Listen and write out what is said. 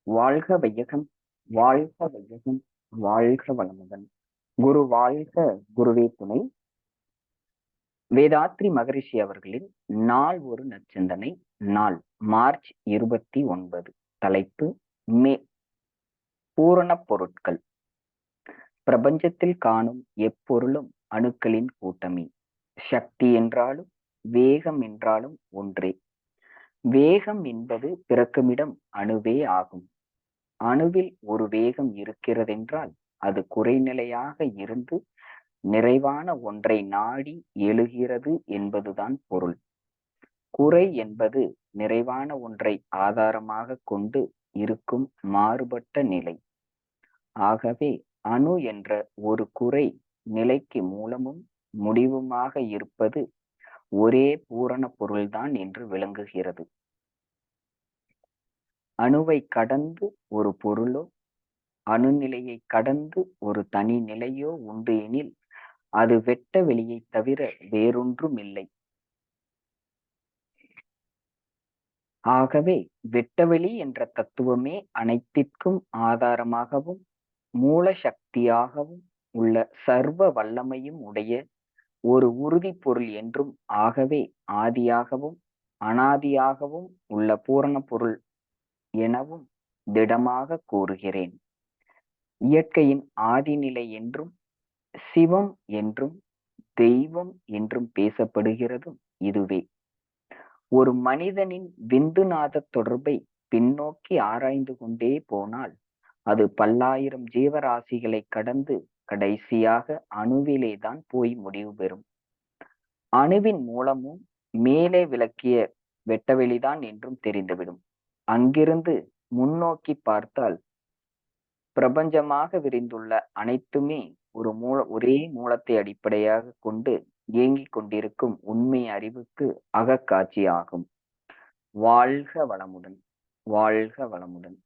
வாழ்க வையகம், வாழ்க வையகம், வாழ்க வளமுடன். குரு வாழ்க, குருவே துணை. வேதாத்ரி மகரிஷி அவர்களின் நாள் ஒரு நற்சிந்தனை. நாள் மார்ச் 29. தலைப்பு மே பூரணப் பொருட்கள். பிரபஞ்சத்தில் காணும் எப்பொருளும் அணுக்களின் கூட்டமே. சக்தி என்றாலும் வேகம் என்றாலும் ஒன்றே. வேகம் என்பது பிறக்குமிடம் அணுவே ஆகும். அணுவில் ஒரு வேகம் இருக்கிறதென்றால் அது குறைநிலையாக இருந்து நிறைவான ஒன்றை நாடி எழுகிறது என்பதுதான் பொருள். குறை என்பது நிறைவான ஒன்றை ஆதாரமாக கொண்டு இருக்கும் மாறுபட்ட நிலை. ஆகவே அணு என்ற ஒரு குறை நிலைக்கு மூலமும் முடிவுமாக இருப்பது ஒரே பூரண பொருள்தான் என்று விளங்குகிறது. அணுவை கடந்து ஒரு பொருளோ அணுநிலையை கடந்து ஒரு தனி நிலையோ உண்டு எனில் அது வெட்ட வெளியை தவிர வேறொன்றும் இல்லை. ஆகவே வெட்டவெளி என்ற தத்துவமே அனைத்திற்கும் ஆதாரமாகவும் மூல சக்தியாகவும் உள்ள சர்வ வல்லமையும் உடைய ஒரு உறுதி பொருள் என்றும், ஆகவே ஆதியாகவும் அனாதியாகவும் உள்ள பூரண பொருள் எனவும் திடமாக கூறுகிறேன். இயற்கையின் ஆதிநிலை என்றும் சிவம் என்றும் தெய்வம் என்றும் பேசப்படுகிறதும் இதுவே. ஒரு மனிதனின் விந்துநாத தொடர்பை பின்னோக்கி ஆராய்ந்து கொண்டே போனால் அது பல்லாயிரம் ஜீவராசிகளை கடந்து கடைசியாக அணுவிலேதான் போய் முடிவு பெறும். அணுவின் மூலமும் மேலே விளக்கிய வெட்டவெளிதான் என்றும் தெரிந்துவிடும். அங்கிருந்து முன்னோக்கி பார்த்தால் பிரபஞ்சமாக விரிந்துள்ள அனைத்துமே ஒரே மூலத்தை அடிப்படையாக கொண்டு இயங்கிக் கொண்டிருக்கும் உண்மை அறிவுக்கு அகக்காட்சி ஆகும். வாழ்க வளமுடன், வாழ்க வளமுடன்.